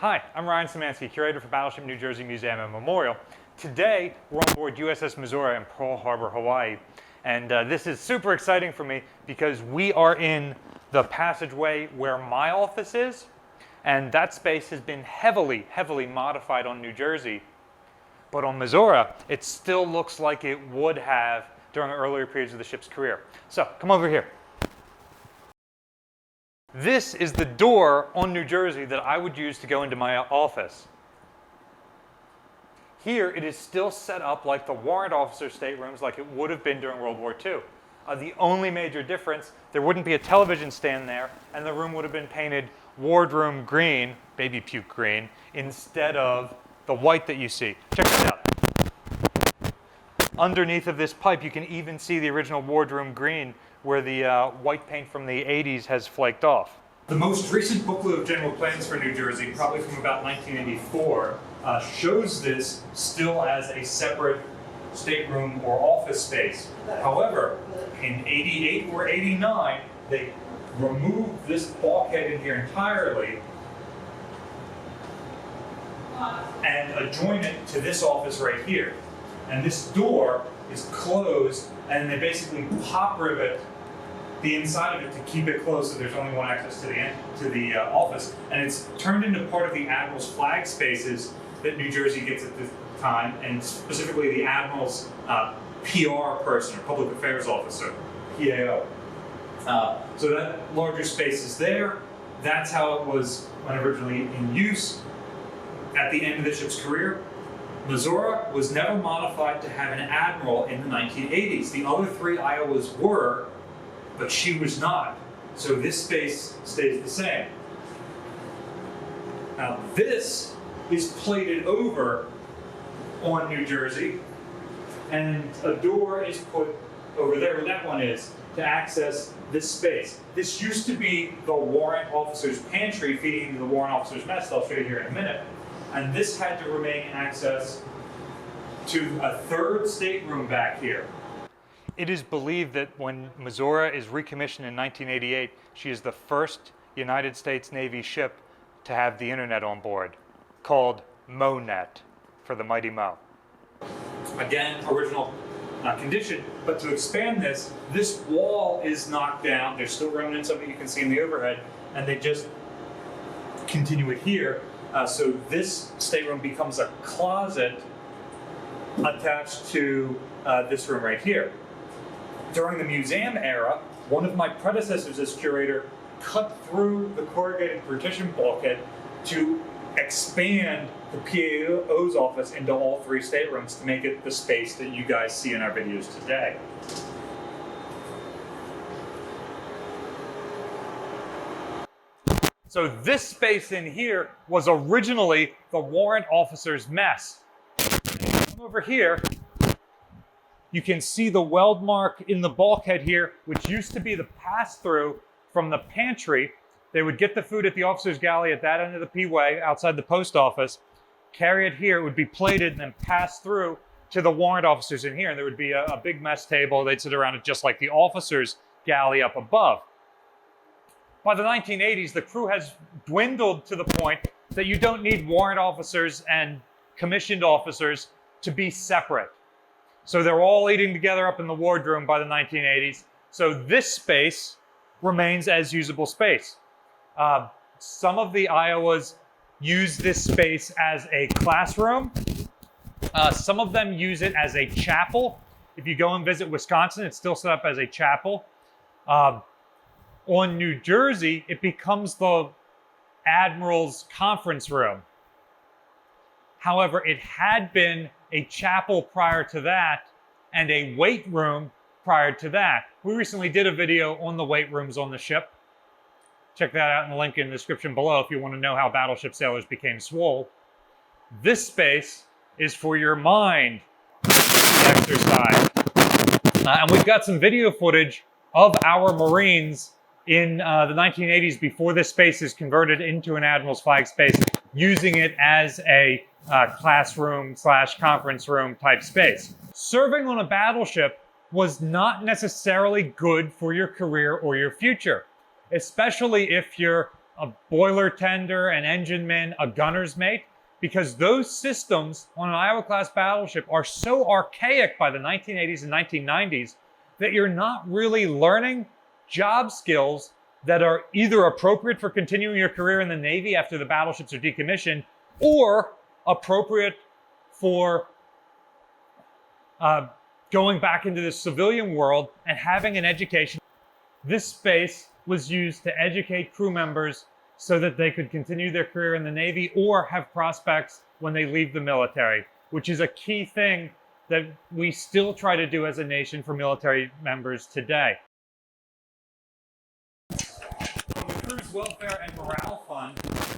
Hi, I'm Ryan Szymanski, curator for Battleship New Jersey Museum and Memorial. Today, we're on board USS Missouri in Pearl Harbor, Hawaii. And this is super exciting for me because we are in the passageway where my office is. And that space has been heavily modified on New Jersey. But on Missouri, it still looks like it would have during earlier periods of the ship's career. So, come over here. This is the door on New Jersey that I would use to go into my office. Here, it is still set up like the warrant officer staterooms like it would have been during World War II. The only major difference, there wouldn't be a television stand there, and the room would have been painted wardroom green, baby puke green, instead of the white that you see. Check this out. Underneath of this pipe, you can even see the original wardroom green where the white paint from the 80s has flaked off. The most recent booklet of general plans for New Jersey, probably from about 1984, shows this still as a separate stateroom or office space. However, in 88 or 89, they removed this bulkhead in here entirely and adjoin it to this office right here. And this door is closed, and they basically pop rivet the inside of it to keep it closed so there's only one access to the office. And it's turned into part of the Admiral's flag spaces that New Jersey gets at this time, and specifically the Admiral's PR person, or Public Affairs Officer, PAO. So that larger space is there. That's how it was when originally in use. At the end of the ship's career, Missouri was never modified to have an admiral in the 1980s. The other three Iowas were, but she was not. So this space stays the same. Now this is plated over on New Jersey, and a door is put over there where that one is to access this space. This used to be the warrant officer's pantry feeding into the warrant officer's mess. I'll show you here in a minute. And this had to remain access to a third stateroom back here. It is believed that when Missouri is recommissioned in 1988, she is the first United States Navy ship to have the internet on board, called MoNet, for the mighty Mo. Again, original condition, but to expand this, this wall is knocked down. There's still remnants of it you can see in the overhead, and they just continue it here. So this stateroom becomes a closet attached to this room right here. During the museum era, one of my predecessors as curator cut through the corrugated partition bulkhead to expand the PAO's office into all three staterooms to make it the space that you guys see in our videos today. So this space in here was originally the warrant officer's mess. Come over here, you can see the weld mark in the bulkhead here, which used to be the pass-through from the pantry. They would get the food at the officer's galley at that end of the P-way outside the post office, carry it here, it would be plated and then pass through to the warrant officers in here. And there would be a big mess table. They'd sit around it just like the officer's galley up above. By the 1980s, the crew has dwindled to the point that you don't need warrant officers and commissioned officers to be separate. So they're all eating together up in the wardroom by the 1980s. So this space remains as usable space. Some of the Iowas use this space as a classroom. Some of them use it as a chapel. If you go and visit Wisconsin, it's still set up as a chapel. On New Jersey, it becomes the Admiral's conference room. However, it had been a chapel prior to that and a weight room prior to that. We recently did a video on the weight rooms on the ship. Check that out in the link in the description below if you want to know how battleship sailors became swole. This space is for your mind exercise. And we've got some video footage of our Marines in the 1980s before this space is converted into an Admiral's flag space, using it as a classroom / conference room type space. Serving on a battleship was not necessarily good for your career or your future, especially if you're a boiler tender, an engineman, a gunner's mate, because those systems on an Iowa-class battleship are so archaic by the 1980s and 1990s that you're not really learning job skills that are either appropriate for continuing your career in the Navy after the battleships are decommissioned, or appropriate for going back into the civilian world and having an education. This space was used to educate crew members so that they could continue their career in the Navy or have prospects when they leave the military, which is a key thing that we still try to do as a nation for military members today. On the Crew's Welfare and Morale Fund,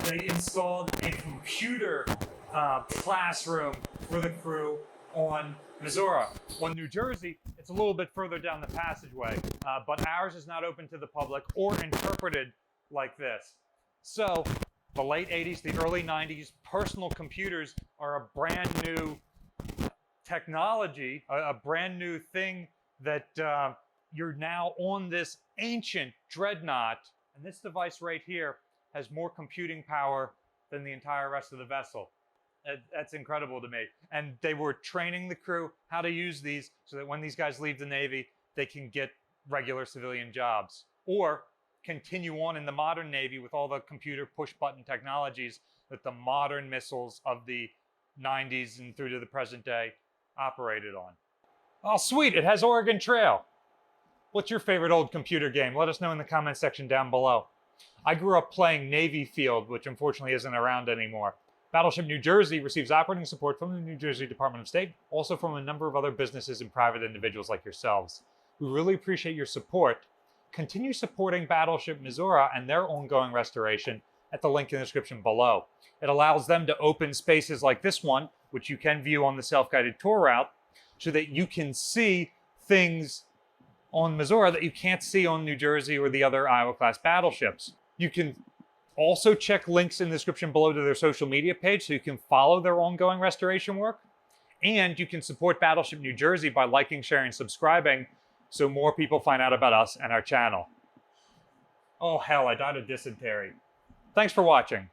they installed a computer classroom for the crew on Missouri. On New Jersey, it's a little bit further down the passageway, but ours is not open to the public or interpreted like this. So, the late 80s, the early 90s, personal computers are a brand new technology, a brand new thing that you're now on this ancient dreadnought, and this device right here has more computing power than the entire rest of the vessel. That's incredible to me. And they were training the crew how to use these so that when these guys leave the Navy, they can get regular civilian jobs or continue on in the modern Navy with all the computer push-button technologies that the modern missiles of the 90s and through to the present day operated on. Oh, sweet, it has Oregon Trail. What's your favorite old computer game? Let us know in the comment section down below. I grew up playing Navy Field, which unfortunately isn't around anymore. Battleship New Jersey receives operating support from the New Jersey Department of State, also from a number of other businesses and private individuals like yourselves. We really appreciate your support. Continue supporting Battleship Missouri and their ongoing restoration at the link in the description below. It allows them to open spaces like this one, which you can view on the self-guided tour route, so that you can see things on Missouri that you can't see on New Jersey or the other Iowa-class battleships. You can also check links in the description below to their social media page so you can follow their ongoing restoration work. And you can support Battleship New Jersey by liking, sharing, and subscribing so more people find out about us and our channel. Oh hell, I died of dysentery. Thanks for watching.